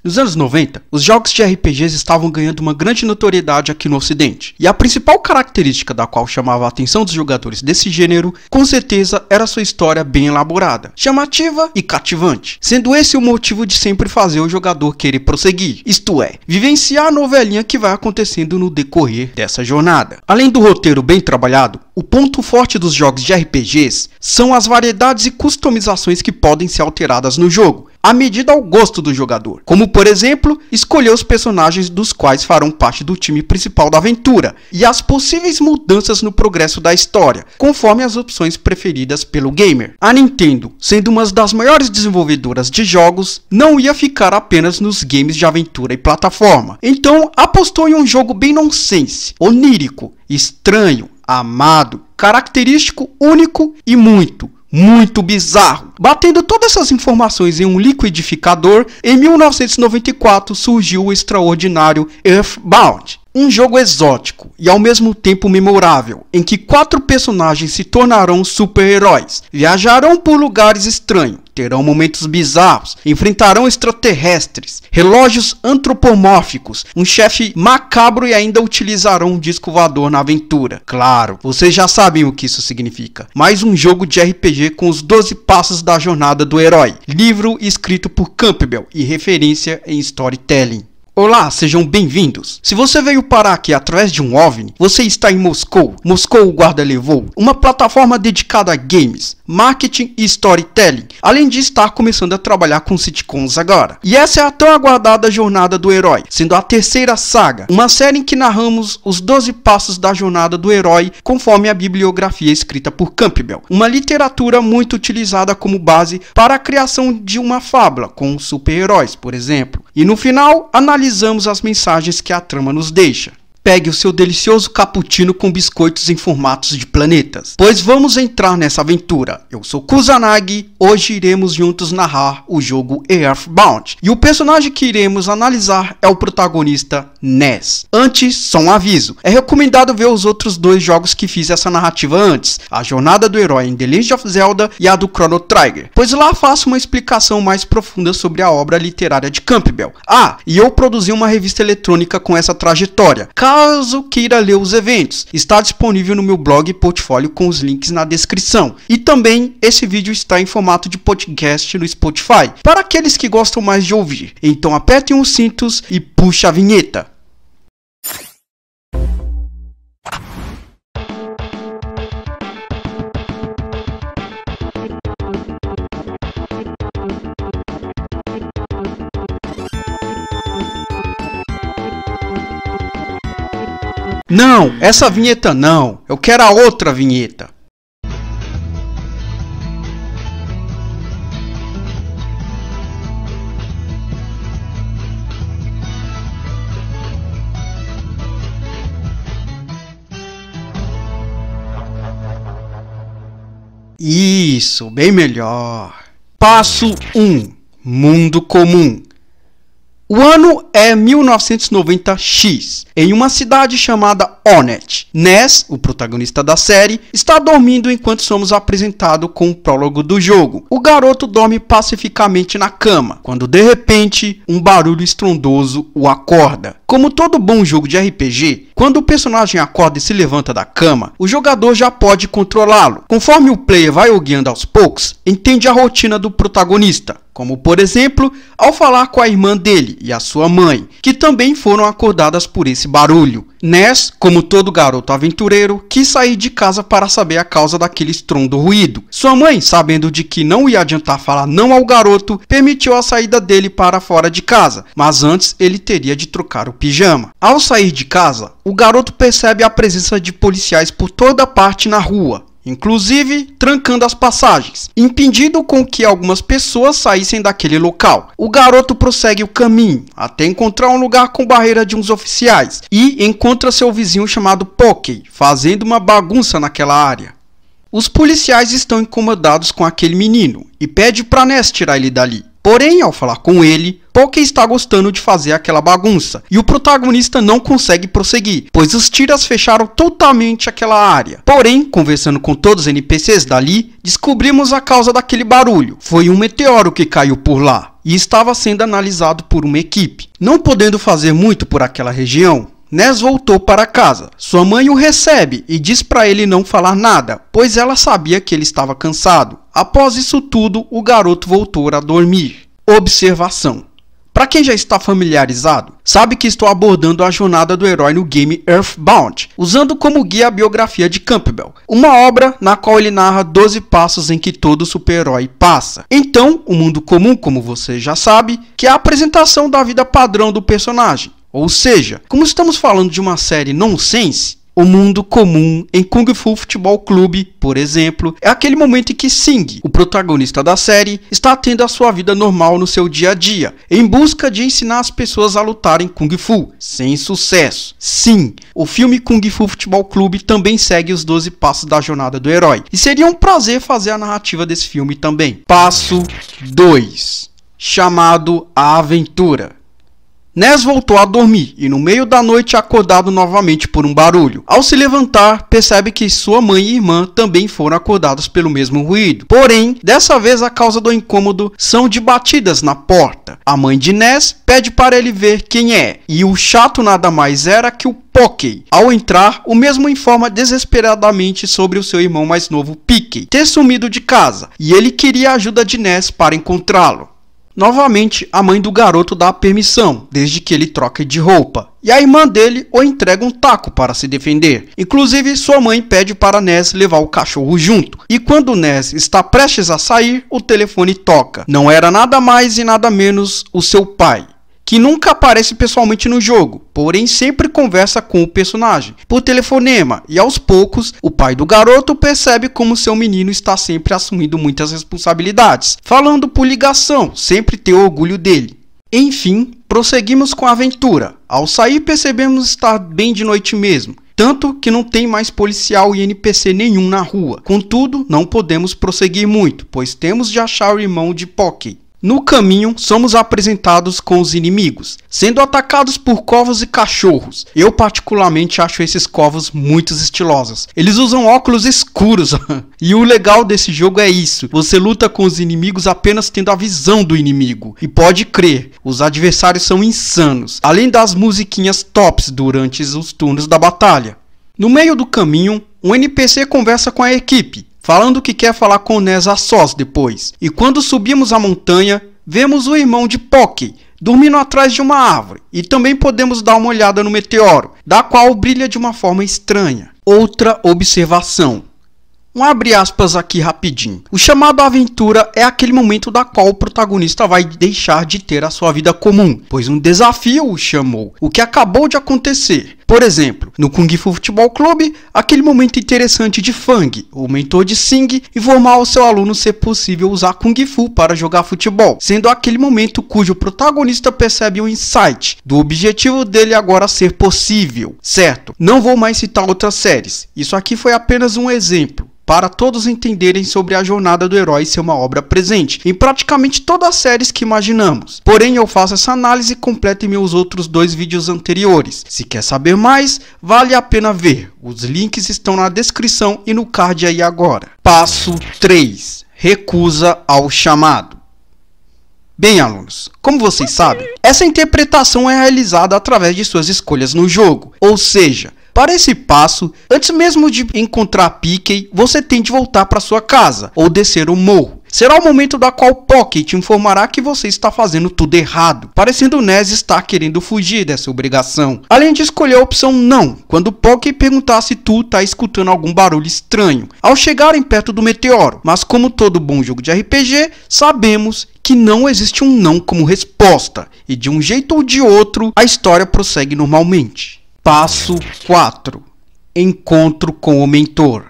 Nos anos 90, os jogos de RPGs estavam ganhando uma grande notoriedade aqui no ocidente, e a principal característica da qual chamava a atenção dos jogadores desse gênero, com certeza, era sua história bem elaborada, chamativa e cativante, sendo esse o motivo de sempre fazer o jogador querer prosseguir, isto é, vivenciar a novelinha que vai acontecendo no decorrer dessa jornada. Além do roteiro bem trabalhado, o ponto forte dos jogos de RPGs são as variedades e customizações que podem ser alteradas no jogo, à medida ao gosto do jogador, como por exemplo, escolher os personagens dos quais farão parte do time principal da aventura, e as possíveis mudanças no progresso da história, conforme as opções preferidas pelo gamer. A Nintendo, sendo uma das maiores desenvolvedoras de jogos, não ia ficar apenas nos games de aventura e plataforma, então apostou em um jogo bem nonsense, onírico, estranho, amado, característico, único e muito bizarro. Batendo todas essas informações em um liquidificador, em 1994 surgiu o extraordinário Earthbound. Um jogo exótico e ao mesmo tempo memorável, em que 4 personagens se tornarão super-heróis, viajarão por lugares estranhos, terão momentos bizarros, enfrentarão extraterrestres, relógios antropomórficos, um chefe macabro e ainda utilizarão um disco voador na aventura. Claro, vocês já sabem o que isso significa. Mais um jogo de RPG com os 12 passos da jornada do herói, livro escrito por Campbell e referência em storytelling. Olá, sejam bem-vindos. Se você veio parar aqui através de um OVNI, você está em Moscou. Moscou o Guarda Levou, uma plataforma dedicada a games, marketing e storytelling, além de estar começando a trabalhar com sitcoms agora. E essa é a tão aguardada Jornada do Herói, sendo a terceira saga, uma série em que narramos os 12 passos da jornada do herói conforme a bibliografia escrita por Campbell, uma literatura muito utilizada como base para a criação de uma fábula com super-heróis, por exemplo. E no final, analisamos as mensagens que a trama nos deixa. Pegue o seu delicioso cappuccino com biscoitos em formatos de planetas, pois vamos entrar nessa aventura. Eu sou Kusanagi, hoje iremos juntos narrar o jogo Earthbound, e o personagem que iremos analisar é o protagonista Ness. Antes, só um aviso, é recomendado ver os outros 2 jogos que fiz essa narrativa antes, a Jornada do Herói em The Legend of Zelda e a do Chrono Trigger, pois lá faço uma explicação mais profunda sobre a obra literária de Campbell. Ah, e eu produzi uma revista eletrônica com essa trajetória. Caso queira ler os eventos, está disponível no meu blog e portfólio com os links na descrição. E também esse vídeo está em formato de podcast no Spotify, para aqueles que gostam mais de ouvir. Então apertem os cintos e puxa a vinheta. Não, essa vinheta não. Eu quero a outra vinheta. Isso, bem melhor. Passo 1. Mundo comum. O ano é 1990X, em uma cidade chamada Onett. Ness, o protagonista da série, está dormindo enquanto somos apresentados com o prólogo do jogo. O garoto dorme pacificamente na cama, quando de repente um barulho estrondoso o acorda. Como todo bom jogo de RPG, quando o personagem acorda e se levanta da cama, o jogador já pode controlá-lo. Conforme o player vai guiando aos poucos, entende a rotina do protagonista, como por exemplo, ao falar com a irmã dele e a sua mãe, que também foram acordadas por esse barulho. Ness, como todo garoto aventureiro, quis sair de casa para saber a causa daquele estrondo ruído. Sua mãe, sabendo de que não ia adiantar falar não ao garoto, permitiu a saída dele para fora de casa, mas antes ele teria de trocar o pijama. Ao sair de casa, o garoto percebe a presença de policiais por toda parte na rua, inclusive trancando as passagens, impedindo com que algumas pessoas saíssem daquele local. O garoto prossegue o caminho até encontrar um lugar com barreira de uns oficiais e encontra seu vizinho chamado Pokey fazendo uma bagunça naquela área. Os policiais estão incomodados com aquele menino e pedem para Ness tirar ele dali. Porém, ao falar com ele, Pocky está gostando de fazer aquela bagunça e o protagonista não consegue prosseguir, pois os tiras fecharam totalmente aquela área. Porém, conversando com todos os NPCs dali, descobrimos a causa daquele barulho. Foi um meteoro que caiu por lá e estava sendo analisado por uma equipe. Não podendo fazer muito por aquela região, Ness voltou para casa. Sua mãe o recebe e diz para ele não falar nada, pois ela sabia que ele estava cansado. Após isso tudo, o garoto voltou a dormir. Observação. Para quem já está familiarizado, sabe que estou abordando a jornada do herói no game Earthbound, usando como guia a biografia de Campbell, uma obra na qual ele narra 12 passos em que todo super-herói passa. Então, o mundo comum, como você já sabe, que é a apresentação da vida padrão do personagem. Ou seja, como estamos falando de uma série nonsense, o mundo comum em Kung Fu Futebol Clube, por exemplo, é aquele momento em que Sing, o protagonista da série, está tendo a sua vida normal no seu dia a dia, em busca de ensinar as pessoas a lutarem Kung Fu, sem sucesso. Sim, o filme Kung Fu Futebol Clube também segue os 12 passos da jornada do herói, e seria um prazer fazer a narrativa desse filme também. Passo 2, chamado A Aventura. Ness voltou a dormir e no meio da noite é acordado novamente por um barulho. Ao se levantar, percebe que sua mãe e irmã também foram acordadas pelo mesmo ruído. Porém, dessa vez a causa do incômodo são de batidas na porta. A mãe de Ness pede para ele ver quem é, e o chato nada mais era que o Pocky. Ao entrar, o mesmo informa desesperadamente sobre o seu irmão mais novo, Pickey, ter sumido de casa, e ele queria a ajuda de Ness para encontrá-lo. Novamente, a mãe do garoto dá a permissão, desde que ele troque de roupa. E a irmã dele o entrega um taco para se defender. Inclusive, sua mãe pede para Ness levar o cachorro junto. E quando Ness está prestes a sair, o telefone toca. Não era nada mais e nada menos o seu pai, que nunca aparece pessoalmente no jogo, porém sempre conversa com o personagem por telefonema, e aos poucos o pai do garoto percebe como seu menino está sempre assumindo muitas responsabilidades, falando por ligação, sempre ter orgulho dele. Enfim, prosseguimos com a aventura. Ao sair percebemos estar bem de noite mesmo, tanto que não tem mais policial e NPC nenhum na rua. Contudo, não podemos prosseguir muito, pois temos de achar o irmão de Pocky. No caminho, somos apresentados com os inimigos, sendo atacados por corvos e cachorros. Eu particularmente acho esses corvos muito estilosos. Eles usam óculos escuros. E o legal desse jogo é isso. Você luta com os inimigos apenas tendo a visão do inimigo. E pode crer, os adversários são insanos, além das musiquinhas tops durante os turnos da batalha. No meio do caminho, um NPC conversa com a equipe, falando que quer falar com Ness a sós depois. E quando subimos a montanha, vemos o irmão de Pocky dormindo atrás de uma árvore. E também podemos dar uma olhada no meteoro, da qual brilha de uma forma estranha. Outra observação. Abre aspas aqui rapidinho. O chamado aventura é aquele momento da qual o protagonista vai deixar de ter a sua vida comum, pois um desafio o chamou, o que acabou de acontecer. Por exemplo, no Kung Fu Futebol Clube, aquele momento interessante de Fang, o mentor de Sing, informar ao seu aluno ser possível usar Kung Fu para jogar futebol, sendo aquele momento cujo protagonista percebe um insight do objetivo dele agora ser possível, certo? Não vou mais citar outras séries, isso aqui foi apenas um exemplo, para todos entenderem sobre a jornada do herói ser uma obra presente em praticamente todas as séries que imaginamos. Porém, eu faço essa análise completa em meus outros 2 vídeos anteriores. Se quer saber mais, vale a pena ver. Os links estão na descrição e no card aí agora. Passo 3. Recusa ao chamado. Bem, alunos, como vocês sabem, essa interpretação é realizada através de suas escolhas no jogo, ou seja, para esse passo, antes mesmo de encontrar Pickey, você tem de voltar para sua casa ou descer o morro. Será o momento da qual Pocky te informará que você está fazendo tudo errado, parecendo Ness estar querendo fugir dessa obrigação. Além de escolher a opção não, quando Pocky perguntar se tu está escutando algum barulho estranho ao chegarem perto do meteoro. Mas como todo bom jogo de RPG, sabemos que não existe um não como resposta, e de um jeito ou de outro, a história prossegue normalmente. Passo 4. Encontro com o mentor.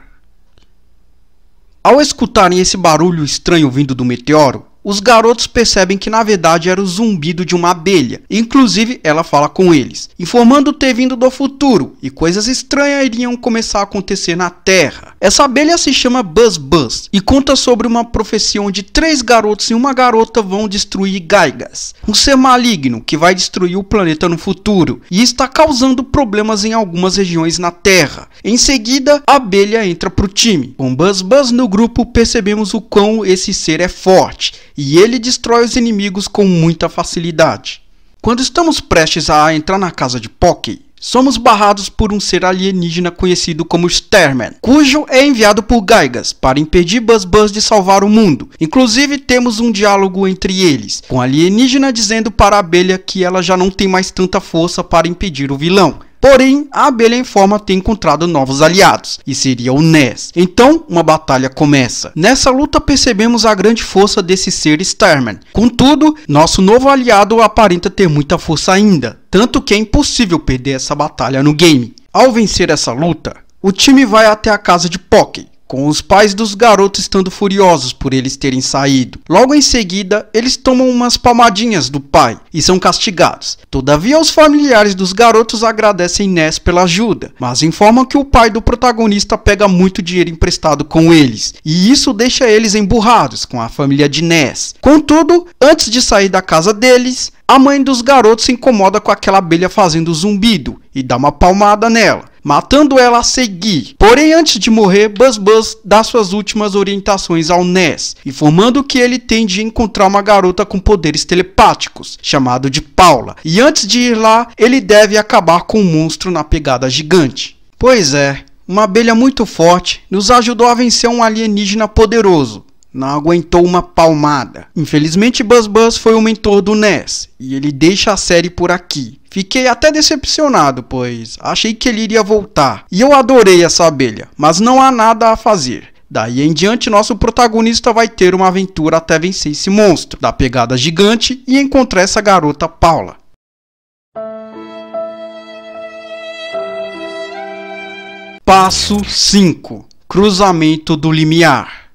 Ao escutarem esse barulho estranho vindo do meteoro, os garotos percebem que na verdade era o zumbido de uma abelha. Inclusive, ela fala com eles, informando ter vindo do futuro e coisas estranhas iriam começar a acontecer na Terra. Essa abelha se chama Buzz Buzz e conta sobre uma profecia onde 3 garotos e uma garota vão destruir Gygas, um ser maligno que vai destruir o planeta no futuro e está causando problemas em algumas regiões na Terra. Em seguida, a abelha entra pro time. Com Buzz Buzz no grupo, percebemos o quão esse ser é forte e ele destrói os inimigos com muita facilidade. Quando estamos prestes a entrar na casa de Pocky, somos barrados por um ser alienígena conhecido como Starman, cujo é enviado por Gygas para impedir Buzz Buzz de salvar o mundo. Inclusive, temos um diálogo entre eles, com a alienígena dizendo para a abelha que ela já não tem mais tanta força para impedir o vilão. Porém, a abelha informa ter encontrado novos aliados, e seria o Ness. Então, uma batalha começa. Nessa luta percebemos a grande força desse ser Starman. Contudo, nosso novo aliado aparenta ter muita força ainda, tanto que é impossível perder essa batalha no game. Ao vencer essa luta, o time vai até a casa de Pocky, com os pais dos garotos estando furiosos por eles terem saído. Logo em seguida, eles tomam umas palmadinhas do pai e são castigados. Todavia, os familiares dos garotos agradecem Ness pela ajuda, mas informam que o pai do protagonista pega muito dinheiro emprestado com eles, e isso deixa eles emburrados com a família de Ness. Contudo, antes de sair da casa deles, a mãe dos garotos se incomoda com aquela abelha fazendo zumbido e dá uma palmada nela, matando ela a seguir. Porém, antes de morrer, Buzz Buzz dá suas últimas orientações ao Ness, informando que ele tem de encontrar uma garota com poderes telepáticos, chamado de Paula, e antes de ir lá, ele deve acabar com um monstro na pegada gigante. Pois é, uma abelha muito forte nos ajudou a vencer um alienígena poderoso. Não aguentou uma palmada. Infelizmente, Buzz Buzz foi o mentor do Ness, e ele deixa a série por aqui. Fiquei até decepcionado, pois achei que ele iria voltar. E eu adorei essa abelha, mas não há nada a fazer. Daí em diante, nosso protagonista vai ter uma aventura até vencer esse monstro da pegada gigante e encontrar essa garota Paula. Passo 5. Cruzamento do limiar.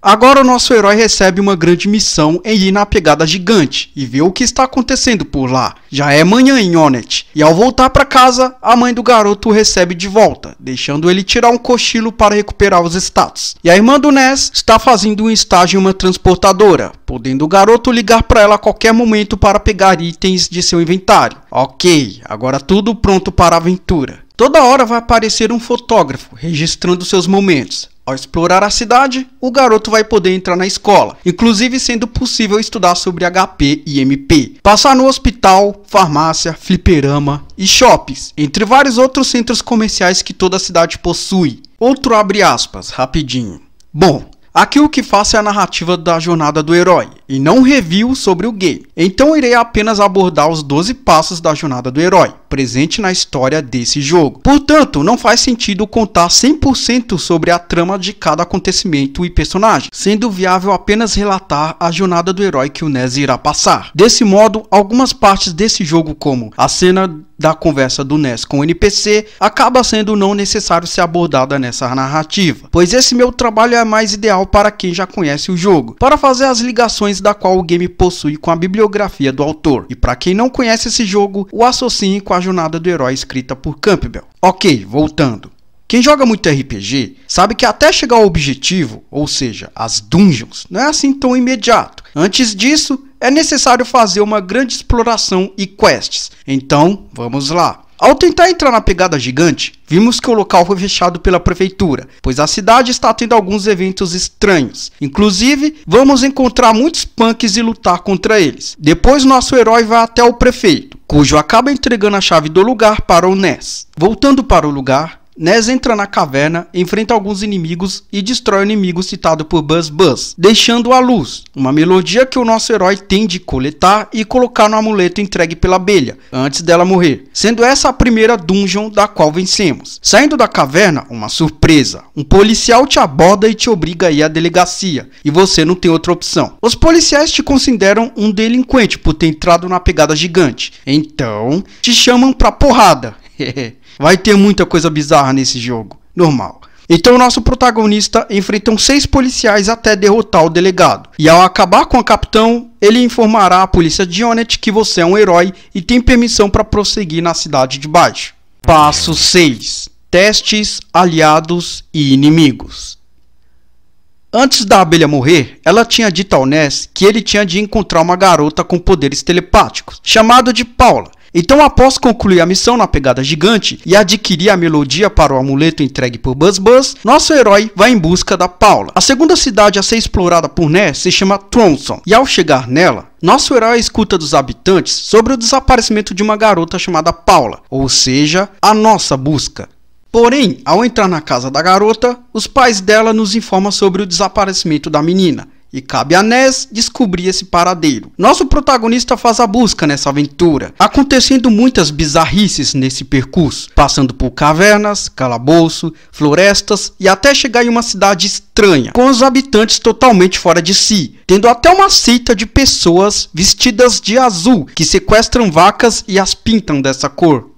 Agora o nosso herói recebe uma grande missão em ir na pegada gigante e ver o que está acontecendo por lá. Já é manhã em Onett, e ao voltar para casa, a mãe do garoto o recebe de volta, deixando ele tirar um cochilo para recuperar os status. E a irmã do Ness está fazendo um estágio em uma transportadora, podendo o garoto ligar para ela a qualquer momento para pegar itens de seu inventário. Ok, agora tudo pronto para a aventura. Toda hora vai aparecer um fotógrafo registrando seus momentos. Ao explorar a cidade, o garoto vai poder entrar na escola, inclusive sendo possível estudar sobre HP e MP, passar no hospital, farmácia, fliperama e shoppings, entre vários outros centros comerciais que toda a cidade possui. Outro abre aspas, rapidinho. Bom, aqui o que faço é a narrativa da jornada do herói, e não review sobre o game. Então irei apenas abordar os 12 passos da jornada do herói, presente na história desse jogo. Portanto, não faz sentido contar 100% sobre a trama de cada acontecimento e personagem, sendo viável apenas relatar a jornada do herói que o Ness irá passar. Desse modo, algumas partes desse jogo, como a cena da conversa do Ness com o NPC, acaba sendo não necessário ser abordada nessa narrativa, pois esse meu trabalho é mais ideal para quem já conhece o jogo, para fazer as ligações da qual o game possui com a bibliografia do autor, e para quem não conhece esse jogo, o associe com a jornada do herói escrita por Campbell. Ok, voltando. Quem joga muito RPG sabe que até chegar ao objetivo, ou seja, as dungeons, não é assim tão imediato. Antes disso, é necessário fazer uma grande exploração e quests. Então, vamos lá. Ao tentar entrar na pegada gigante, vimos que o local foi fechado pela prefeitura, pois a cidade está tendo alguns eventos estranhos. Inclusive, vamos encontrar muitos punks e lutar contra eles. Depois, nosso herói vai até o prefeito, cujo acaba entregando a chave do lugar para o Ness. Voltando para o lugar, Ness entra na caverna, enfrenta alguns inimigos e destrói o inimigo citado por Buzz Buzz, deixando a luz, uma melodia que o nosso herói tem de coletar e colocar no amuleto entregue pela abelha, antes dela morrer, sendo essa a primeira dungeon da qual vencemos. Saindo da caverna, uma surpresa, um policial te aborda e te obriga a ir à delegacia, e você não tem outra opção. Os policiais te consideram um delinquente por ter entrado na pegada gigante, então te chamam pra porrada. Vai ter muita coisa bizarra nesse jogo, normal. Então o nosso protagonista enfrenta 6 policiais até derrotar o delegado. E ao acabar com o capitão, ele informará à polícia de Onett que você é um herói e tem permissão para prosseguir na cidade de baixo. Passo 6. Testes, aliados e inimigos. Antes da abelha morrer, ela tinha dito ao Ness que ele tinha de encontrar uma garota com poderes telepáticos, chamada de Paula. Então, após concluir a missão na pegada gigante e adquirir a melodia para o amuleto entregue por Buzz Buzz, nosso herói vai em busca da Paula. A segunda cidade a ser explorada por Ness se chama Tronson, e ao chegar nela, nosso herói escuta dos habitantes sobre o desaparecimento de uma garota chamada Paula, ou seja, a nossa busca. Porém, ao entrar na casa da garota, os pais dela nos informam sobre o desaparecimento da menina, e cabe a Ness descobrir esse paradeiro. Nosso protagonista faz a busca nessa aventura, acontecendo muitas bizarrices nesse percurso, passando por cavernas, calabouço, florestas e até chegar em uma cidade estranha, com os habitantes totalmente fora de si, tendo até uma seita de pessoas vestidas de azul que sequestram vacas e as pintam dessa cor.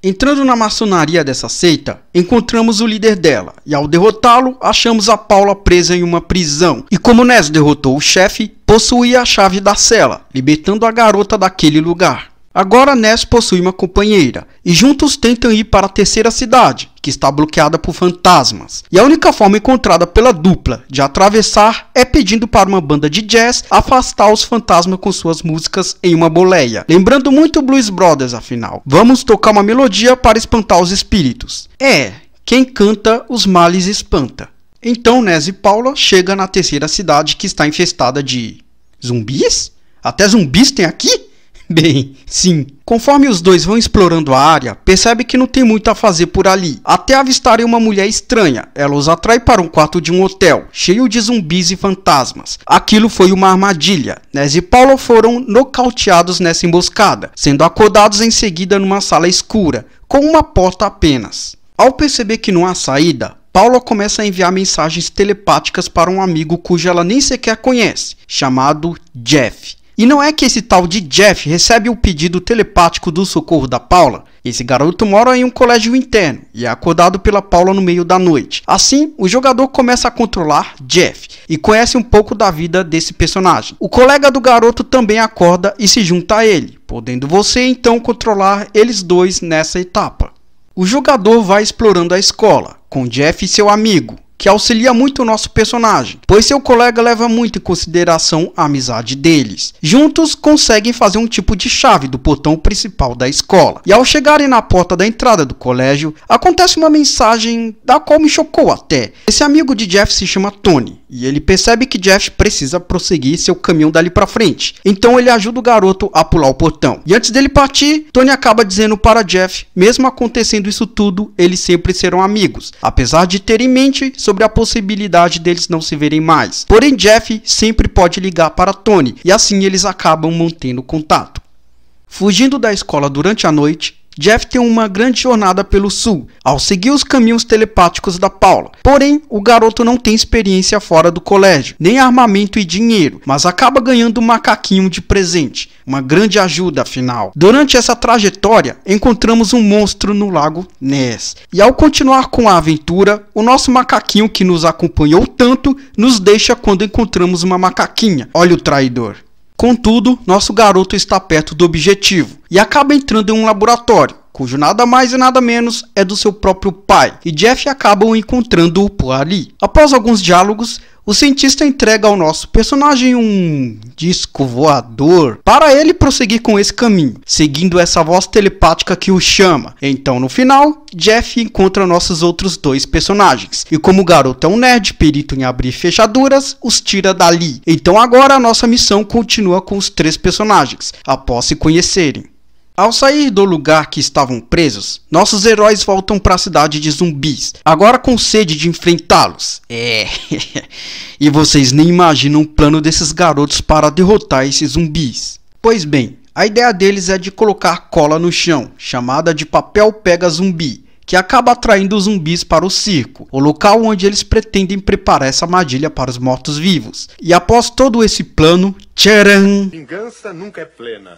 Entrando na maçonaria dessa seita, encontramos o líder dela, e ao derrotá-lo, achamos a Paula presa em uma prisão. E como Ness derrotou o chefe, possuía a chave da cela, libertando a garota daquele lugar. Agora Ness possui uma companheira, e juntos tentam ir para a terceira cidade, que está bloqueada por fantasmas. E a única forma encontrada pela dupla de atravessar é pedindo para uma banda de jazz afastar os fantasmas com suas músicas em uma boleia. Lembrando muito Blues Brothers, afinal. Vamos tocar uma melodia para espantar os espíritos. Quem canta os males espanta. Então Ness e Paula chegam na terceira cidade que está infestada de zumbis? Até zumbis tem aqui? Bem, sim. Conforme os dois vão explorando a área, percebe que não tem muito a fazer por ali, até avistarem uma mulher estranha. Ela os atrai para um quarto de um hotel, cheio de zumbis e fantasmas. Aquilo foi uma armadilha. Ness e Paula foram nocauteados nessa emboscada, sendo acordados em seguida numa sala escura, com uma porta apenas. Ao perceber que não há saída, Paula começa a enviar mensagens telepáticas para um amigo cujo ela nem sequer conhece, chamado Jeff. E não é que esse tal de Jeff recebe o pedido telepático do socorro da Paula. Esse garoto mora em um colégio interno e é acordado pela Paula no meio da noite. Assim, o jogador começa a controlar Jeff e conhece um pouco da vida desse personagem. O colega do garoto também acorda e se junta a ele, podendo você então controlar eles dois nessa etapa. O jogador vai explorando a escola, com Jeff e seu amigo, que auxilia muito o nosso personagem, pois seu colega leva muito em consideração a amizade deles. Juntos conseguem fazer um tipo de chave do portão principal da escola. E ao chegarem na porta da entrada do colégio, acontece uma mensagem da qual me chocou até. Esse amigo de Jeff se chama Tony, e ele percebe que Jeff precisa prosseguir seu caminho dali pra frente. Então ele ajuda o garoto a pular o portão. E antes dele partir, Tony acaba dizendo para Jeff, mesmo acontecendo isso tudo, eles sempre serão amigos, apesar de ter em mente sobre a possibilidade deles não se verem mais. Porém, Jeff sempre pode ligar para Tony, e assim eles acabam mantendo contato. Fugindo da escola durante a noite, Jeff tem uma grande jornada pelo sul, ao seguir os caminhos telepáticos da Paula. Porém, o garoto não tem experiência fora do colégio, nem armamento e dinheiro, mas acaba ganhando um macaquinho de presente, uma grande ajuda afinal. Durante essa trajetória, encontramos um monstro no lago Ness. E ao continuar com a aventura, o nosso macaquinho que nos acompanhou tanto, nos deixa quando encontramos uma macaquinha. Olha o traidor. Contudo, nosso garoto está perto do objetivo e acaba entrando em um laboratório, cujo nada mais e nada menos é do seu próprio pai, e Jeff acaba encontrando-o por ali. Após alguns diálogos, o cientista entrega ao nosso personagem um disco voador para ele prosseguir com esse caminho, seguindo essa voz telepática que o chama. Então, no final, Jeff encontra nossos outros dois personagens, e como o garoto é um nerd perito em abrir fechaduras, os tira dali. Então agora a nossa missão continua com os 3 personagens, após se conhecerem. Ao sair do lugar que estavam presos, nossos heróis voltam para a cidade de zumbis, agora com sede de enfrentá-los. E vocês nem imaginam o plano desses garotos para derrotar esses zumbis. Pois bem, a ideia deles é de colocar cola no chão, chamada de papel pega zumbi, que acaba atraindo os zumbis para o circo, o local onde eles pretendem preparar essa armadilha para os mortos-vivos. E após todo esse plano, tcharam! Vingança nunca é plena.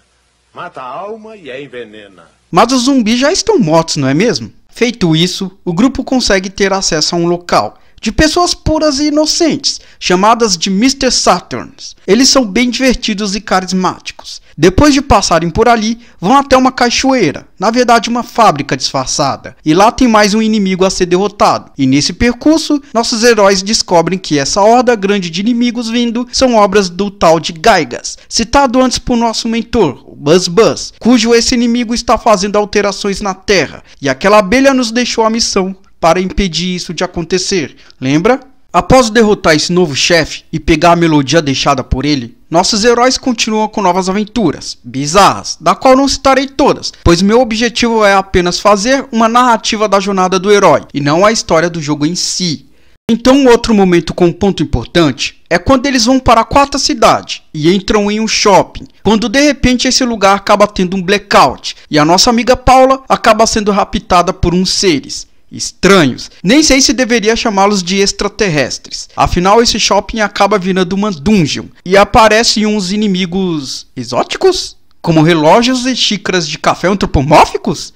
Mata a alma e a envenena. Mas os zumbis já estão mortos, não é mesmo? Feito isso, o grupo consegue ter acesso a um local de pessoas puras e inocentes, chamadas de Mr. Saturns. Eles são bem divertidos e carismáticos. Depois de passarem por ali, vão até uma cachoeira, na verdade uma fábrica disfarçada, e lá tem mais um inimigo a ser derrotado. E nesse percurso, nossos heróis descobrem que essa horda grande de inimigos vindo são obras do tal de Gaigas, citado antes por nosso mentor, o Buzz, cujo esse inimigo está fazendo alterações na Terra, e aquela abelha nos deixou a missão para impedir isso de acontecer, lembra? Após derrotar esse novo chefe e pegar a melodia deixada por ele, nossos heróis continuam com novas aventuras, bizarras, da qual não citarei todas, pois meu objetivo é apenas fazer uma narrativa da jornada do herói, e não a história do jogo em si. Então um outro momento com um ponto importante é quando eles vão para a quarta cidade e entram em um shopping, quando de repente esse lugar acaba tendo um blackout, e a nossa amiga Paula acaba sendo raptada por uns seres estranhos. Nem sei se deveria chamá-los de extraterrestres. Afinal, esse shopping acaba virando uma dungeon e aparecem uns inimigos exóticos, como relógios e xícaras de café antropomórficos?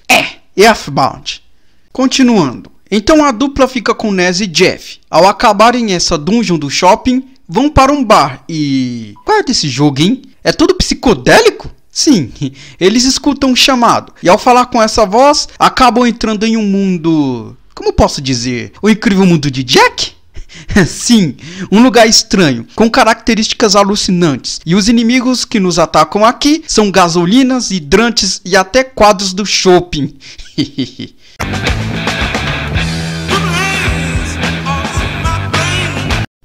Earthbound. Continuando. Então a dupla fica com Nez e Jeff. Ao acabarem essa dungeon do shopping, vão para um bar e... Qual é desse jogo, hein? É tudo psicodélico? Sim, eles escutam um chamado, e ao falar com essa voz, acabam entrando em um mundo... Como posso dizer? O incrível mundo de Jack? Sim, um lugar estranho, com características alucinantes, e os inimigos que nos atacam aqui são gasolinas, hidrantes e até quadros do shopping.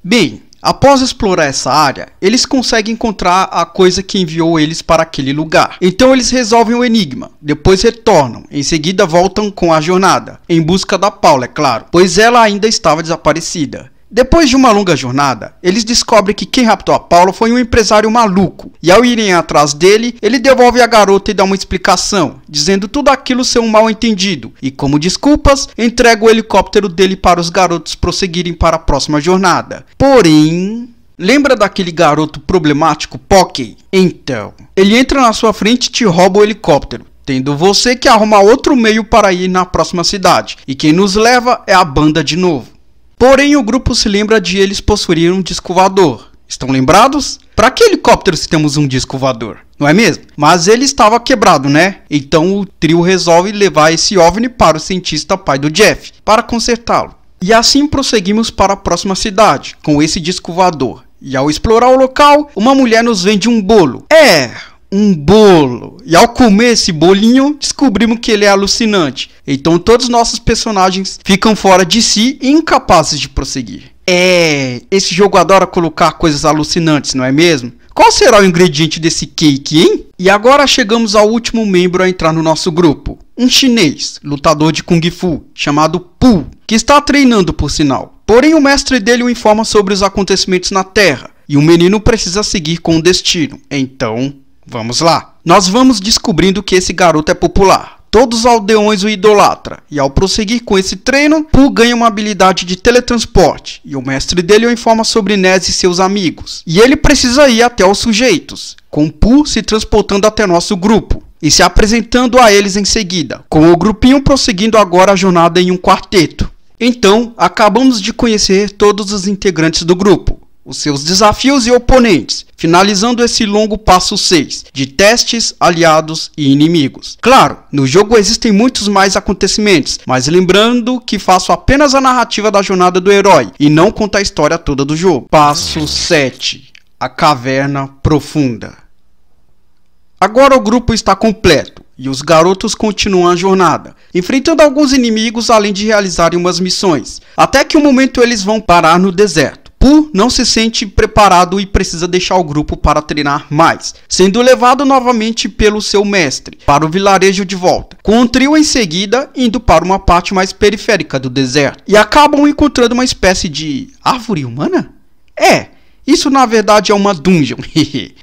Bem... Após explorar essa área, eles conseguem encontrar a coisa que enviou eles para aquele lugar. Então eles resolvem o enigma, depois retornam, em seguida voltam com a jornada, em busca da Paula, é claro, pois ela ainda estava desaparecida. Depois de uma longa jornada, eles descobrem que quem raptou a Paula foi um empresário maluco, e ao irem atrás dele, ele devolve a garota e dá uma explicação, dizendo tudo aquilo ser um mal entendido, e como desculpas, entrega o helicóptero dele para os garotos prosseguirem para a próxima jornada. Porém... Lembra daquele garoto problemático Pocky? Então, ele entra na sua frente e te rouba o helicóptero, tendo você que arrumar outro meio para ir na próxima cidade, e quem nos leva é a banda de novo. Porém, o grupo se lembra de eles possuírem um disco voador. Estão lembrados? Para que helicóptero se temos um disco voador? Não é mesmo? Mas ele estava quebrado, né? Então o trio resolve levar esse OVNI para o cientista pai do Jeff, para consertá-lo. E assim prosseguimos para a próxima cidade, com esse disco voador. E ao explorar o local, uma mulher nos vende um bolo. Um bolo. E ao comer esse bolinho, descobrimos que ele é alucinante. Então todos os nossos personagens ficam fora de si e incapazes de prosseguir. Esse jogo adora colocar coisas alucinantes, não é mesmo? Qual será o ingrediente desse cake, hein? E agora chegamos ao último membro a entrar no nosso grupo. Um chinês, lutador de Kung Fu, chamado Pooh, que está treinando por sinal. Porém o mestre dele o informa sobre os acontecimentos na Terra. E o menino precisa seguir com o destino. Então... vamos lá. Nós vamos descobrindo que esse garoto é popular. Todos os aldeões o idolatram. E ao prosseguir com esse treino, Pooh ganha uma habilidade de teletransporte. E o mestre dele o informa sobre Nez e seus amigos. E ele precisa ir até os sujeitos, com Pooh se transportando até nosso grupo e se apresentando a eles em seguida, com o grupinho prosseguindo agora a jornada em um quarteto. Então, acabamos de conhecer todos os integrantes do grupo, os seus desafios e oponentes, finalizando esse longo passo 6, de testes, aliados e inimigos. Claro, no jogo existem muitos mais acontecimentos, mas lembrando que faço apenas a narrativa da jornada do herói, e não conto a história toda do jogo. Passo 7, a caverna profunda. Agora o grupo está completo, e os garotos continuam a jornada, enfrentando alguns inimigos além de realizarem umas missões, até que um momento eles vão parar no deserto. Pooh não se sente preparado e precisa deixar o grupo para treinar mais, sendo levado novamente pelo seu mestre para o vilarejo de volta, com o trio em seguida indo para uma parte mais periférica do deserto, e acabam encontrando uma espécie de árvore humana? Isso na verdade é uma dungeon.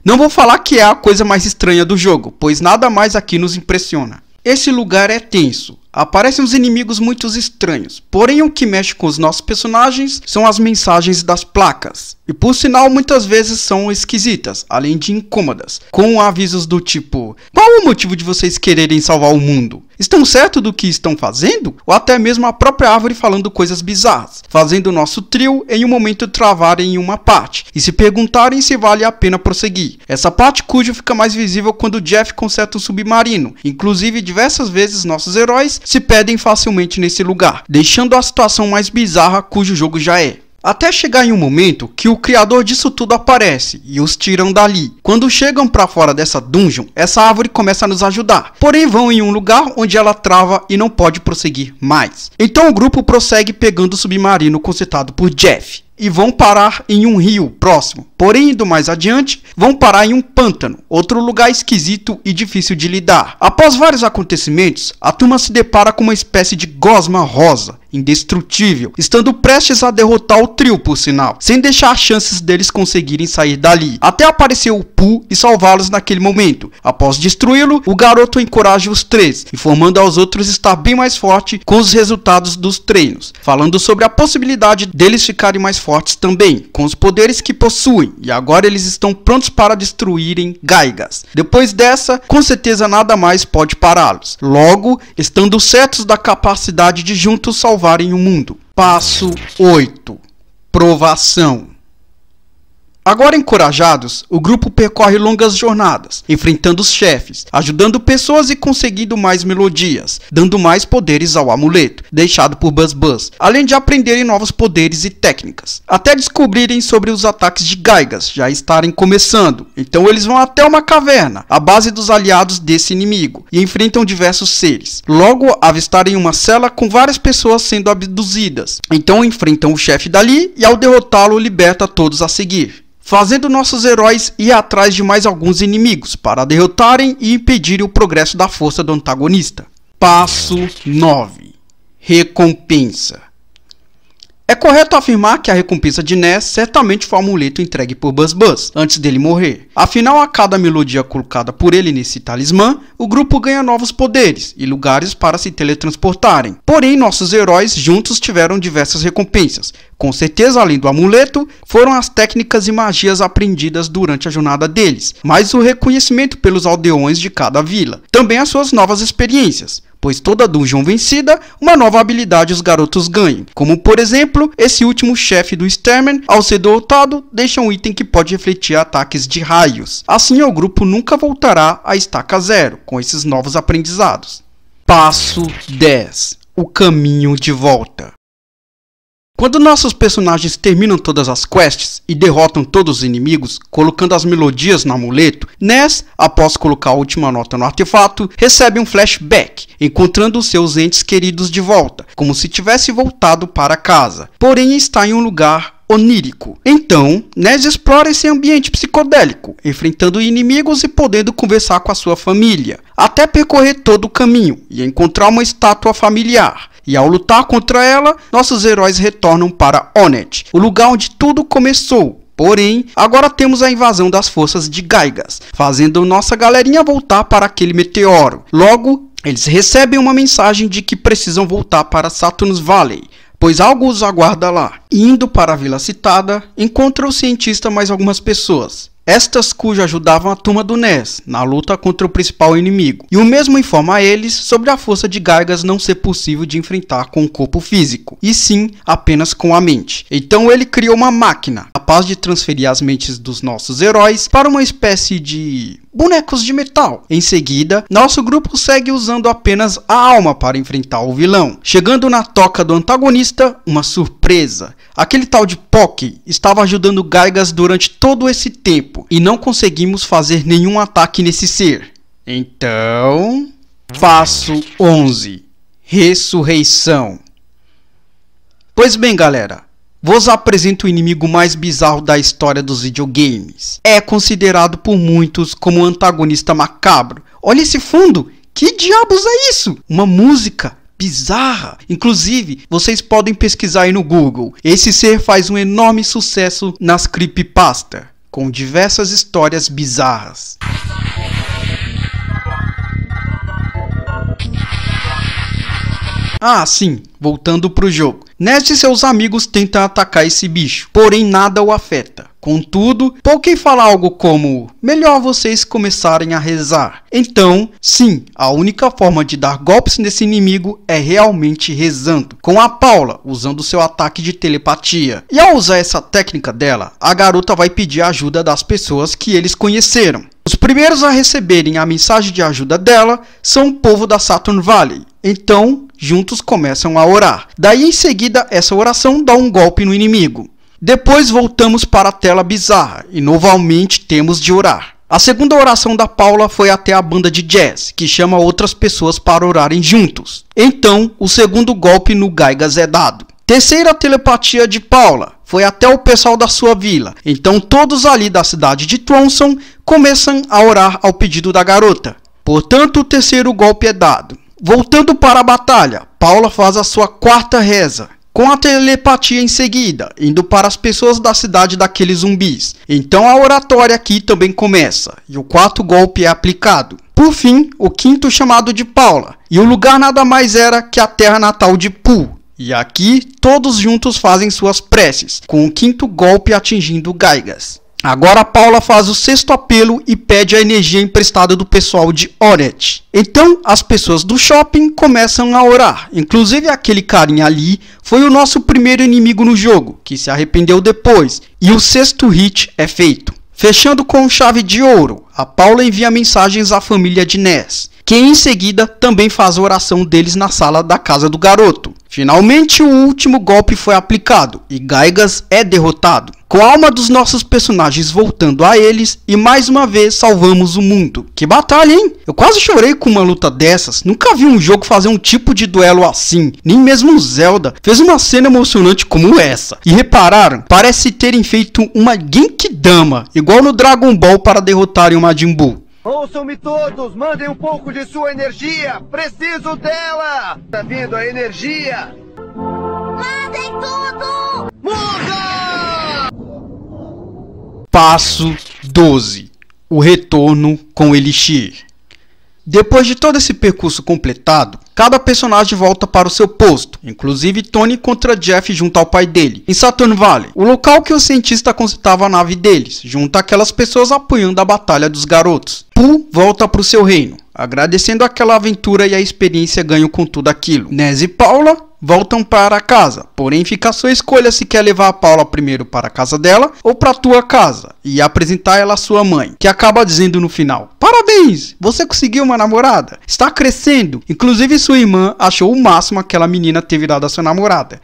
Não vou falar que é a coisa mais estranha do jogo, pois nada mais aqui nos impressiona. Esse lugar é tenso, aparecem uns inimigos muito estranhos, porém o que mexe com os nossos personagens são as mensagens das placas, e por sinal muitas vezes são esquisitas, além de incômodas, com avisos do tipo: qual Qual o motivo de vocês quererem salvar o mundo? Estão certos do que estão fazendo? Ou até mesmo a própria árvore falando coisas bizarras, fazendo o nosso trio em um momento travarem em uma parte e se perguntarem se vale a pena prosseguir. Essa parte cujo fica mais visível quando Jeff conserta o submarino. Inclusive, diversas vezes nossos heróis se perdem facilmente nesse lugar, deixando a situação mais bizarra cujo jogo já é. Até chegar em um momento que o criador disso tudo aparece e os tiram dali. Quando chegam pra fora dessa dungeon, essa árvore começa a nos ajudar. Porém vão em um lugar onde ela trava e não pode prosseguir mais. Então o grupo prossegue pegando o submarino consertado por Jeff. E vão parar em um rio próximo. Porém, indo mais adiante, vão parar em um pântano, outro lugar esquisito e difícil de lidar. Após vários acontecimentos, a turma se depara com uma espécie de gosma rosa, indestrutível, estando prestes a derrotar o trio, por sinal, sem deixar chances deles conseguirem sair dali. Até aparecer o Pooh e salvá-los naquele momento. Após destruí-lo, o garoto encoraja os três, informando aos outros estar bem mais forte com os resultados dos treinos, falando sobre a possibilidade deles ficarem mais fortes também, com os poderes que possuem, e agora eles estão prontos para destruírem Gaigas. Depois dessa, com certeza nada mais pode pará-los, logo, estando certos da capacidade de juntos salvarem o mundo. Passo 8. Provação. Agora encorajados, o grupo percorre longas jornadas, enfrentando os chefes, ajudando pessoas e conseguindo mais melodias, dando mais poderes ao amuleto, deixado por Buzz Buzz, além de aprenderem novos poderes e técnicas, até descobrirem sobre os ataques de Gaigas já estarem começando. Então eles vão até uma caverna, a base dos aliados desse inimigo, e enfrentam diversos seres. Logo avistarem uma cela com várias pessoas sendo abduzidas, então enfrentam o chefe dali e ao derrotá-lo liberta todos a seguir, fazendo nossos heróis ir atrás de mais alguns inimigos para derrotarem e impedirem o progresso da força do antagonista. Passo 9. Recompensa. É correto afirmar que a recompensa de Ness certamente foi o amuleto entregue por Buzz Buzz antes dele morrer. Afinal, a cada melodia colocada por ele nesse talismã, o grupo ganha novos poderes e lugares para se teletransportarem. Porém, nossos heróis juntos tiveram diversas recompensas. Com certeza, além do amuleto, foram as técnicas e magias aprendidas durante a jornada deles, mais o reconhecimento pelos aldeões de cada vila. Também as suas novas experiências, pois toda dungeon vencida, uma nova habilidade os garotos ganham, como por exemplo, esse último chefe do Starman, ao ser derrotado, deixa um item que pode refletir ataques de raios. Assim, o grupo nunca voltará à estaca zero, com esses novos aprendizados. Passo 10. O caminho de volta. Quando nossos personagens terminam todas as quests e derrotam todos os inimigos, colocando as melodias no amuleto, Ness, após colocar a última nota no artefato, recebe um flashback, encontrando seus entes queridos de volta, como se tivesse voltado para casa, porém está em um lugar onírico. Então, Ness explora esse ambiente psicodélico, enfrentando inimigos e podendo conversar com a sua família, até percorrer todo o caminho e encontrar uma estátua familiar. E ao lutar contra ela, nossos heróis retornam para Onett, o lugar onde tudo começou. Porém, agora temos a invasão das forças de Gaigas, fazendo nossa galerinha voltar para aquele meteoro. Logo, eles recebem uma mensagem de que precisam voltar para Saturnus Valley, pois algo os aguarda lá. Indo para a vila citada, encontram o cientista mais algumas pessoas. Estas cujas ajudavam a turma do Ness na luta contra o principal inimigo. E o mesmo informa a eles sobre a força de Gaigas não ser possível de enfrentar com o corpo físico, e sim apenas com a mente. Então ele criou uma máquina capaz de transferir as mentes dos nossos heróis para uma espécie de bonecos de metal. Em seguida, nosso grupo segue usando apenas a alma para enfrentar o vilão. Chegando na toca do antagonista, uma surpresa. Aquele tal de Pocky estava ajudando Gaigas durante todo esse tempo e não conseguimos fazer nenhum ataque nesse ser. Então, passo 11. Ressurreição. Pois bem, galera, vos apresento o inimigo mais bizarro da história dos videogames. É considerado por muitos como um antagonista macabro. Olha esse fundo! Que diabos é isso? Uma música bizarra. Inclusive, vocês podem pesquisar aí no Google. Esse ser faz um enorme sucesso nas creepypasta, com diversas histórias bizarras. Ah, sim, voltando pro jogo. Ness e seus amigos tentam atacar esse bicho, porém nada o afeta. Contudo, Tolkien fala algo como: melhor vocês começarem a rezar. Então, sim, a única forma de dar golpes nesse inimigo é realmente rezando, com a Paula usando seu ataque de telepatia. E ao usar essa técnica dela, a garota vai pedir a ajuda das pessoas que eles conheceram. Os primeiros a receberem a mensagem de ajuda dela são o povo da Saturn Valley. Então, juntos começam a orar. Daí em seguida, essa oração dá um golpe no inimigo. Depois voltamos para a tela bizarra e novamente temos de orar. A segunda oração da Paula foi até a banda de jazz, que chama outras pessoas para orarem juntos. Então, o segundo golpe no Gaigas é dado. Terceira telepatia de Paula foi até o pessoal da sua vila. Então todos ali da cidade de Tronson começam a orar ao pedido da garota. Portanto, o terceiro golpe é dado. Voltando para a batalha, Paula faz a sua quarta reza, com a telepatia em seguida, indo para as pessoas da cidade daqueles zumbis. Então a oratória aqui também começa, e o quarto golpe é aplicado. Por fim, o quinto chamado de Paula, e o lugar nada mais era que a terra natal de Pooh. E aqui, todos juntos fazem suas preces, com o quinto golpe atingindo Gaigas. Agora Paula faz o sexto apelo e pede a energia emprestada do pessoal de Oret. Então as pessoas do shopping começam a orar. Inclusive aquele carinha ali foi o nosso primeiro inimigo no jogo, que se arrependeu depois. E o sexto hit é feito. Fechando com chave de ouro, a Paula envia mensagens à família de Ness, que em seguida também faz a oração deles na sala da casa do garoto. Finalmente o último golpe foi aplicado e Gaigas é derrotado, com a alma dos nossos personagens voltando a eles e mais uma vez salvamos o mundo. Que batalha, hein? Eu quase chorei com uma luta dessas, nunca vi um jogo fazer um tipo de duelo assim, nem mesmo o Zelda fez uma cena emocionante como essa. E repararam? Parece terem feito uma Genkidama, igual no Dragon Ball para derrotarem o Majin Buu. Ouçam-me todos, mandem um pouco de sua energia, preciso dela! Tá vindo a energia! Mandem tudo! Muda! Passo 12. O retorno com Elixir. Depois de todo esse percurso completado, cada personagem volta para o seu posto, inclusive Tony contra Jeff junto ao pai dele, em Saturn Valley, o local que o cientista consertava a nave deles, junto àquelas pessoas apoiando a batalha dos garotos. Pooh volta para o seu reino, agradecendo aquela aventura e a experiência ganho com tudo aquilo. Ness e Paula voltam para casa, porém fica a sua escolha se quer levar a Paula primeiro para a casa dela ou para a tua casa e apresentar ela à sua mãe, que acaba dizendo no final: parabéns, você conseguiu uma namorada, está crescendo. Inclusive sua irmã achou o máximo aquela menina ter virado a sua namorada.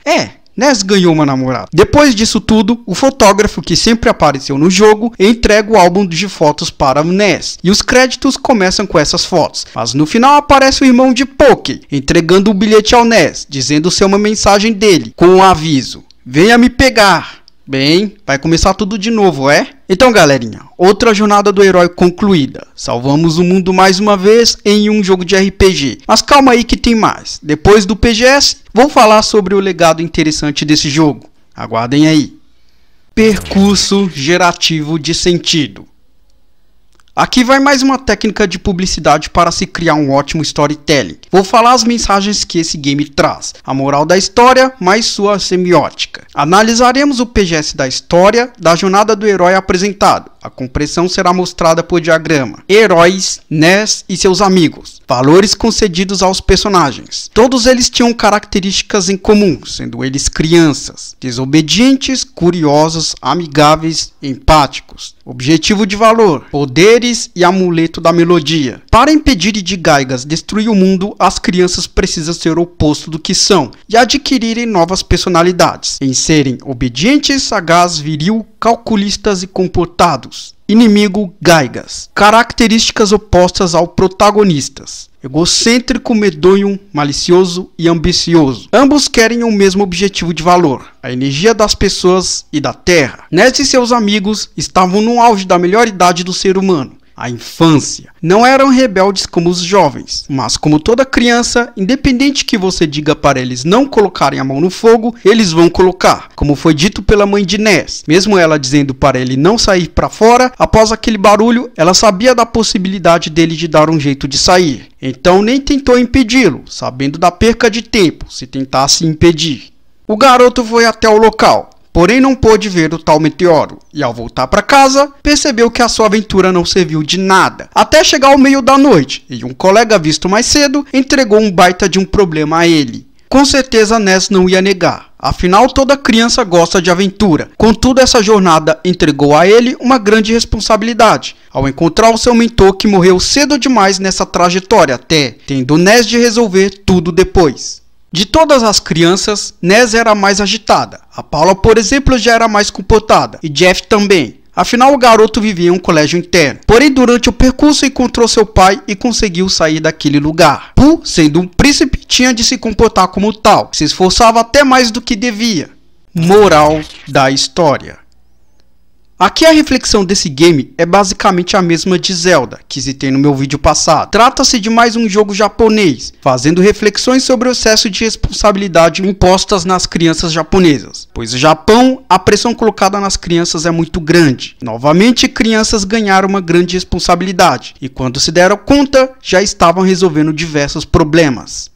Ness ganhou uma namorada. Depois disso tudo, o fotógrafo que sempre apareceu no jogo entrega o álbum de fotos para o Ness. E os créditos começam com essas fotos. Mas no final aparece o irmão de Poké, entregando o bilhete ao Ness, dizendo ser uma mensagem dele, com um aviso: venha me pegar. Bem, vai começar tudo de novo, é? Então galerinha, outra jornada do herói concluída. Salvamos o mundo mais uma vez em um jogo de RPG. Mas calma aí que tem mais. Depois do PGS, vou falar sobre o legado interessante desse jogo. Aguardem aí. Percurso gerativo de sentido. Aqui vai mais uma técnica de publicidade para se criar um ótimo storytelling. Vou falar as mensagens que esse game traz, a moral da história, mais sua semiótica. Analisaremos o PGS da história, da jornada do herói apresentado. A compressão será mostrada por diagrama. Heróis, Ness e seus amigos. Valores concedidos aos personagens. Todos eles tinham características em comum, sendo eles crianças, desobedientes, curiosos, amigáveis, empáticos. Objetivo de valor, poderes e amuleto da melodia. Para impedir de Gaigas destruir o mundo, as crianças precisam ser o oposto do que são e adquirirem novas personalidades, em serem obedientes, sagaz, viril, calculistas e comportados. Inimigo Gaigas. Características opostas ao protagonistas. Egocêntrico, medonho, malicioso e ambicioso. Ambos querem o mesmo objetivo de valor, a energia das pessoas e da terra. Ness e seus amigos estavam no auge da melhor idade do ser humano, a infância. Não eram rebeldes como os jovens, mas como toda criança, independente que você diga para eles não colocarem a mão no fogo, eles vão colocar, como foi dito pela mãe de Ness. Mesmo ela dizendo para ele não sair para fora, após aquele barulho, ela sabia da possibilidade dele de dar um jeito de sair. Então nem tentou impedi-lo, sabendo da perca de tempo se tentasse impedir. O garoto foi até o local, porém não pôde ver o tal meteoro, e ao voltar para casa, percebeu que a sua aventura não serviu de nada, até chegar ao meio da noite, e um colega visto mais cedo entregou um baita de um problema a ele. Com certeza Ness não ia negar, afinal toda criança gosta de aventura. Contudo, essa jornada entregou a ele uma grande responsabilidade, ao encontrar o seu mentor que morreu cedo demais nessa trajetória até, tendo Ness de resolver tudo depois. De todas as crianças, Ness era a mais agitada, a Paula, por exemplo, já era mais comportada, e Jeff também. Afinal, o garoto vivia em um colégio interno. Porém, durante o percurso encontrou seu pai e conseguiu sair daquele lugar. Pooh, sendo um príncipe, tinha de se comportar como tal, se esforçava até mais do que devia. Moral da história. Aqui a reflexão desse game é basicamente a mesma de Zelda, que citei no meu vídeo passado. Trata-se de mais um jogo japonês, fazendo reflexões sobre o excesso de responsabilidade impostas nas crianças japonesas. Pois no Japão, a pressão colocada nas crianças é muito grande. Novamente, crianças ganharam uma grande responsabilidade, e quando se deram conta, já estavam resolvendo diversos problemas.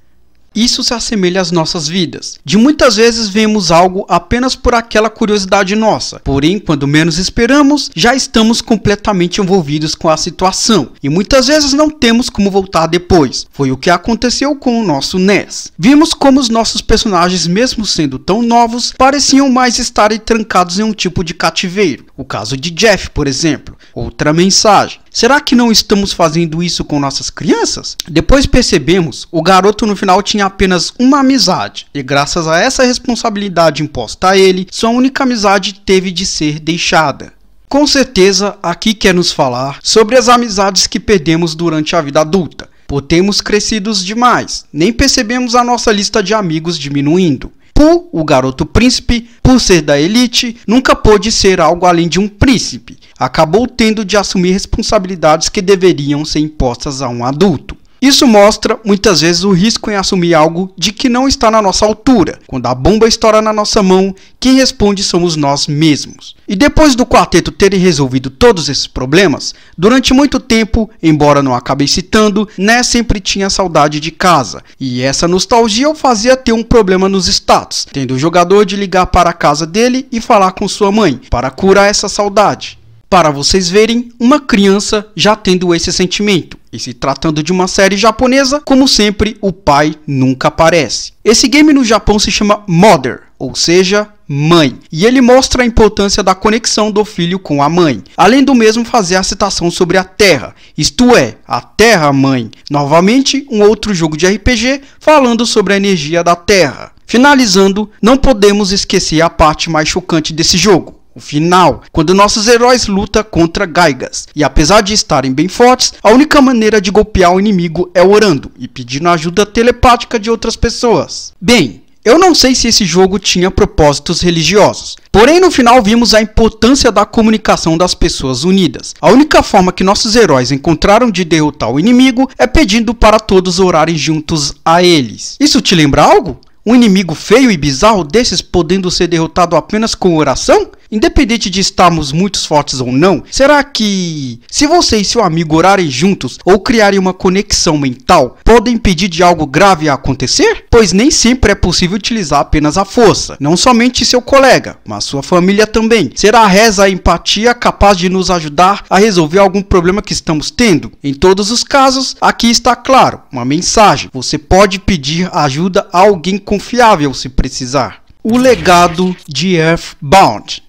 Isso se assemelha às nossas vidas. De muitas vezes vemos algo apenas por aquela curiosidade nossa, porém, quando menos esperamos, já estamos completamente envolvidos com a situação, e muitas vezes não temos como voltar depois. Foi o que aconteceu com o nosso Ness. Vimos como os nossos personagens, mesmo sendo tão novos, pareciam mais estarem trancados em um tipo de cativeiro. O caso de Jeff, por exemplo. Outra mensagem. Será que não estamos fazendo isso com nossas crianças? Depois percebemos, o garoto no final tinha apenas uma amizade, e graças a essa responsabilidade imposta a ele, sua única amizade teve de ser deixada. Com certeza, aqui quer nos falar sobre as amizades que perdemos durante a vida adulta, por termos crescidos demais, nem percebemos a nossa lista de amigos diminuindo. Pooh, o garoto príncipe, por ser da elite, nunca pôde ser algo além de um príncipe. Acabou tendo de assumir responsabilidades que deveriam ser impostas a um adulto. Isso mostra, muitas vezes, o risco em assumir algo de que não está na nossa altura. Quando a bomba estoura na nossa mão, quem responde somos nós mesmos. E depois do quarteto terem resolvido todos esses problemas, durante muito tempo, embora não acabei citando, Ness sempre tinha saudade de casa. E essa nostalgia o fazia ter um problema nos status, tendo o jogador de ligar para a casa dele e falar com sua mãe, para curar essa saudade. Para vocês verem, uma criança já tendo esse sentimento. E se tratando de uma série japonesa, como sempre, o pai nunca aparece. Esse game no Japão se chama Mother, ou seja, mãe. E ele mostra a importância da conexão do filho com a mãe. Além do mesmo fazer a citação sobre a Terra, isto é, a Terra-mãe. Novamente, um outro jogo de RPG falando sobre a energia da Terra. Finalizando, não podemos esquecer a parte mais chocante desse jogo. O final, quando nossos heróis lutam contra Gaigas, e apesar de estarem bem fortes, a única maneira de golpear o inimigo é orando e pedindo ajuda telepática de outras pessoas. Bem, eu não sei se esse jogo tinha propósitos religiosos, porém no final vimos a importância da comunicação das pessoas unidas. A única forma que nossos heróis encontraram de derrotar o inimigo é pedindo para todos orarem juntos a eles. Isso te lembra algo? Um inimigo feio e bizarro desses podendo ser derrotado apenas com oração? Independente de estarmos muito fortes ou não, será que, se você e seu amigo orarem juntos ou criarem uma conexão mental, podem impedir de algo grave a acontecer? Pois nem sempre é possível utilizar apenas a força, não somente seu colega, mas sua família também. Será a reza a empatia capaz de nos ajudar a resolver algum problema que estamos tendo? Em todos os casos, aqui está claro, uma mensagem. Você pode pedir ajuda a alguém confiável se precisar. O legado de Earthbound.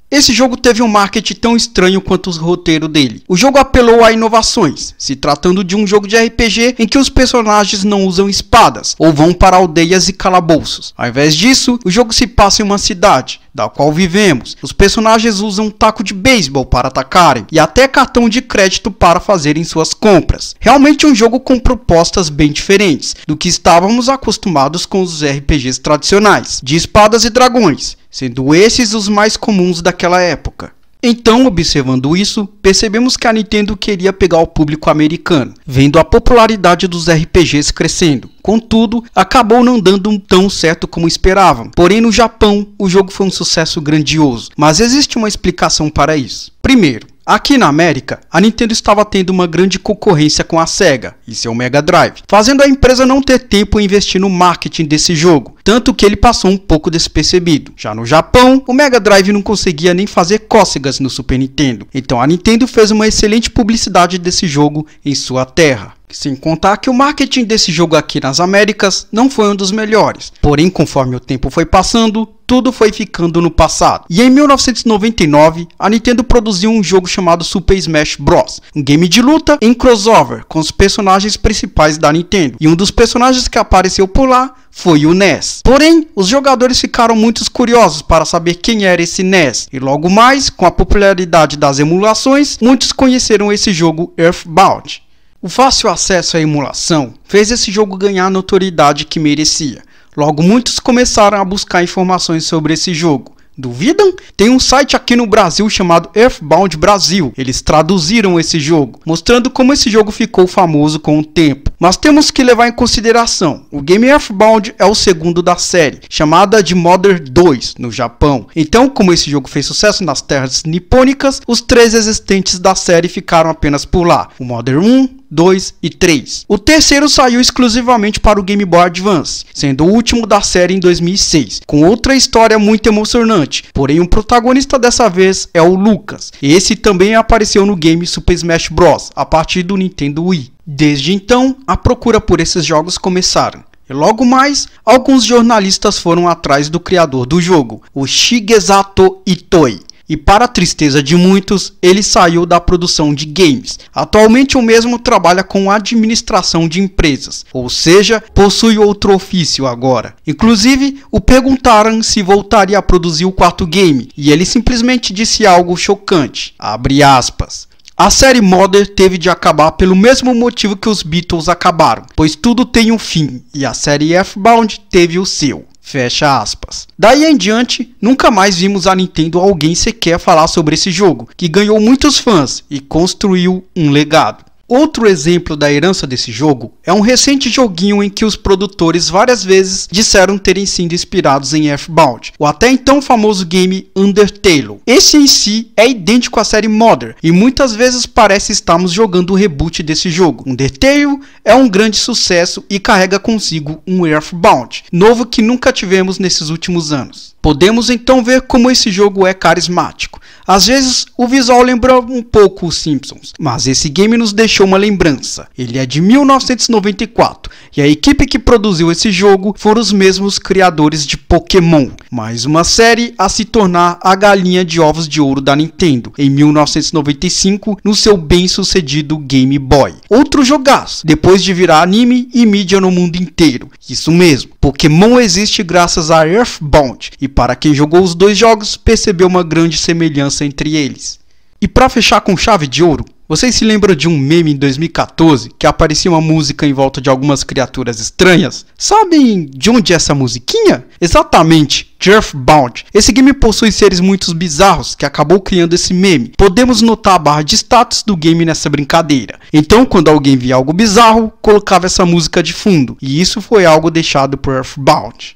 Esse jogo teve um marketing tão estranho quanto o roteiro dele. O jogo apelou a inovações, se tratando de um jogo de RPG em que os personagens não usam espadas ou vão para aldeias e calabouços. Ao invés disso, o jogo se passa em uma cidade, da qual vivemos. Os personagens usam um taco de beisebol para atacarem e até cartão de crédito para fazerem suas compras. Realmente um jogo com propostas bem diferentes do que estávamos acostumados com os RPGs tradicionais, de espadas e dragões, sendo esses os mais comuns daquela época. Então, observando isso, percebemos que a Nintendo queria pegar o público americano, vendo a popularidade dos RPGs crescendo, Contudo, acabou não dando tão certo como esperavam. Porém, no Japão, o jogo foi um sucesso grandioso. Mas existe uma explicação para isso. Primeiro, aqui na América, a Nintendo estava tendo uma grande concorrência com a Sega e seu Mega Drive, fazendo a empresa não ter tempo em investir no marketing desse jogo, tanto que ele passou um pouco despercebido. Já no Japão, o Mega Drive não conseguia nem fazer cócegas no Super Nintendo, então a Nintendo fez uma excelente publicidade desse jogo em sua terra. Sem contar que o marketing desse jogo aqui nas Américas não foi um dos melhores. Porém, conforme o tempo foi passando, tudo foi ficando no passado. E em 1999, a Nintendo produziu um jogo chamado Super Smash Bros. Um game de luta em crossover com os personagens principais da Nintendo. E um dos personagens que apareceu por lá foi o NES. Porém, os jogadores ficaram muito curiosos para saber quem era esse NES. E logo mais, com a popularidade das emulações, muitos conheceram esse jogo Earthbound. O fácil acesso à emulação fez esse jogo ganhar a notoriedade que merecia. Logo, muitos começaram a buscar informações sobre esse jogo. Duvidam? Tem um site aqui no Brasil chamado Earthbound Brasil. Eles traduziram esse jogo, mostrando como esse jogo ficou famoso com o tempo. Mas temos que levar em consideração, o game Earthbound é o segundo da série, chamada de Mother 2 no Japão. Então, como esse jogo fez sucesso nas terras nipônicas, os 3 existentes da série ficaram apenas por lá. O Mother 1, 2 e 3. O terceiro saiu exclusivamente para o Game Boy Advance, sendo o último da série em 2006, com outra história muito emocionante, porém o protagonista dessa vez é o Lucas. Esse também apareceu no game Super Smash Bros. A partir do Nintendo Wii. Desde então, a procura por esses jogos começaram. E logo mais, alguns jornalistas foram atrás do criador do jogo, o Shigesato Itoi. E para a tristeza de muitos, ele saiu da produção de games. Atualmente o mesmo trabalha com administração de empresas, ou seja, possui outro ofício agora. Inclusive, o perguntaram se voltaria a produzir o quarto game, e ele simplesmente disse algo chocante, abre aspas. A série Mother teve de acabar pelo mesmo motivo que os Beatles acabaram, pois tudo tem um fim, e a série Earthbound teve o seu. Fecha aspas. Daí em diante, nunca mais vimos a Nintendo ou alguém sequer falar sobre esse jogo, que ganhou muitos fãs e construiu um legado. Outro exemplo da herança desse jogo é um recente joguinho em que os produtores várias vezes disseram terem sido inspirados em Earthbound, o até então famoso game Undertale. Esse em si é idêntico à série Mother e muitas vezes parece estarmos jogando o reboot desse jogo. Undertale é um grande sucesso e carrega consigo um Earthbound, novo que nunca tivemos nesses últimos anos. Podemos então ver como esse jogo é carismático. Às vezes o visual lembra um pouco os Simpsons, mas esse game nos deixou uma lembrança. Ele é de 1994 e a equipe que produziu esse jogo foram os mesmos criadores de Pokémon, mais uma série a se tornar a galinha de ovos de ouro da Nintendo em 1995 no seu bem-sucedido Game Boy. Outro jogaço, depois de virar anime e mídia no mundo inteiro. Isso mesmo, Pokémon existe graças a Earthbound e para quem jogou os dois jogos percebeu uma grande semelhança entre eles. E para fechar com chave de ouro, vocês se lembram de um meme em 2014 que aparecia uma música em volta de algumas criaturas estranhas? Sabem de onde é essa musiquinha? Exatamente, de Earthbound. Esse game possui seres muito bizarros que acabou criando esse meme. Podemos notar a barra de status do game nessa brincadeira. Então, quando alguém via algo bizarro, colocava essa música de fundo. E isso foi algo deixado por Earthbound.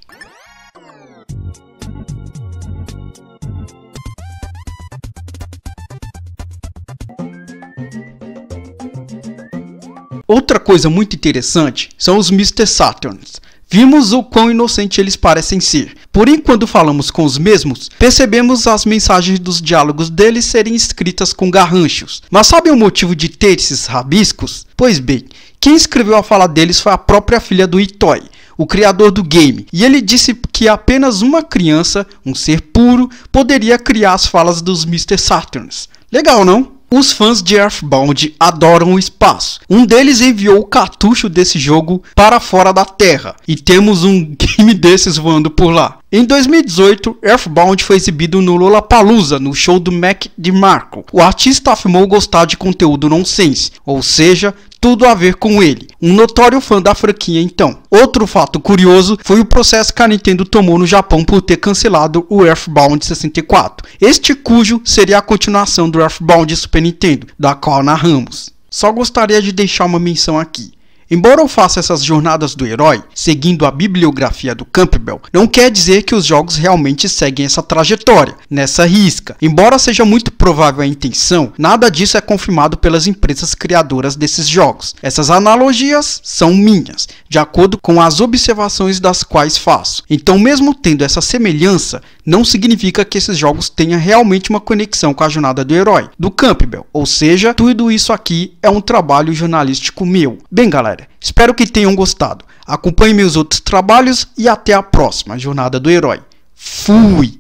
Outra coisa muito interessante são os Mr. Saturns. Vimos o quão inocente eles parecem ser. Porém, quando falamos com os mesmos, percebemos as mensagens dos diálogos deles serem escritas com garranchos. Mas sabem o motivo de ter esses rabiscos? Pois bem, quem escreveu a fala deles foi a própria filha do Itoi, o criador do game, e ele disse que apenas uma criança, um ser puro, poderia criar as falas dos Mr. Saturns. Legal, não? Os fãs de Earthbound adoram o espaço. Um deles enviou o cartucho desse jogo para fora da Terra. E temos um game desses voando por lá. Em 2018, Earthbound foi exibido no Lollapalooza, no show do Mac DeMarco. O artista afirmou gostar de conteúdo nonsense, ou seja, tudo a ver com ele. Um notório fã da franquia então. Outro fato curioso foi o processo que a Nintendo tomou no Japão por ter cancelado o Earthbound 64. Este cujo seria a continuação do Earthbound Super Nintendo, da qual narramos. Só gostaria de deixar uma menção aqui. Embora eu faça essas jornadas do herói, seguindo a bibliografia do Campbell, não quer dizer que os jogos realmente seguem essa trajetória, nessa risca. Embora seja muito provável a intenção, nada disso é confirmado pelas empresas criadoras desses jogos. Essas analogias são minhas, de acordo com as observações das quais faço. Então, mesmo tendo essa semelhança, não significa que esses jogos tenham realmente uma conexão com a jornada do herói, do Campbell. Ou seja, tudo isso aqui é um trabalho jornalístico meu. Bem, galera, espero que tenham gostado. Acompanhe meus outros trabalhos e até a próxima jornada do herói. Fui!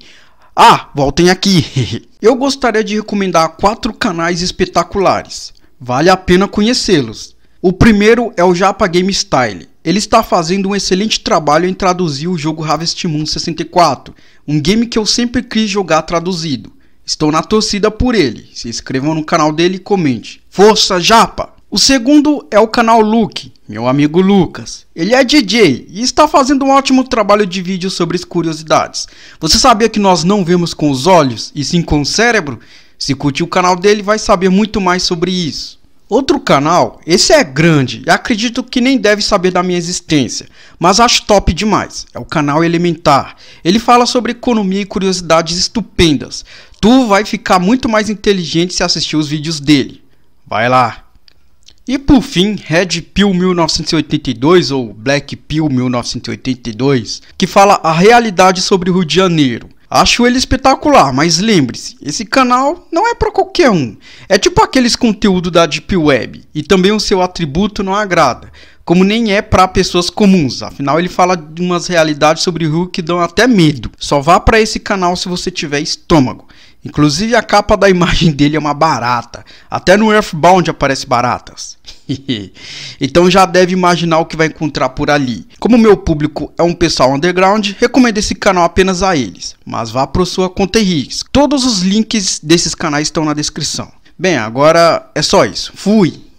Ah, voltem aqui! Eu gostaria de recomendar 4 canais espetaculares. Vale a pena conhecê-los. O primeiro é o Japa Game Style. Ele está fazendo um excelente trabalho em traduzir o jogo Harvest Moon 64, um game que eu sempre quis jogar traduzido. Estou na torcida por ele. Se inscrevam no canal dele e comente. Força, Japa! O segundo é o canal Luke, meu amigo Lucas. Ele é DJ e está fazendo um ótimo trabalho de vídeo sobre as curiosidades. Você sabia que nós não vemos com os olhos e sim com o cérebro? Se curtir o canal dele, vai saber muito mais sobre isso. Outro canal, esse é grande e acredito que nem deve saber da minha existência, mas acho top demais, é o canal Elementar. Ele fala sobre economia e curiosidades estupendas. Tu vai ficar muito mais inteligente se assistir os vídeos dele. Vai lá! E por fim, Red Pill 1982 ou Black Pill 1982, que fala a realidade sobre o Rio de Janeiro. Acho ele espetacular, mas lembre-se, esse canal não é para qualquer um. É tipo aqueles conteúdos da Deep Web, e também o seu atributo não agrada, como nem é para pessoas comuns, afinal ele fala de umas realidades sobre o Rio que dão até medo. Só vá para esse canal se você tiver estômago. Inclusive a capa da imagem dele é uma barata, até no Earthbound aparece baratas. Então já deve imaginar o que vai encontrar por ali. Como meu público é um pessoal underground, recomendo esse canal apenas a eles, mas vá para sua conta e risco. Todos os links desses canais estão na descrição. Bem, agora é só isso. Fui!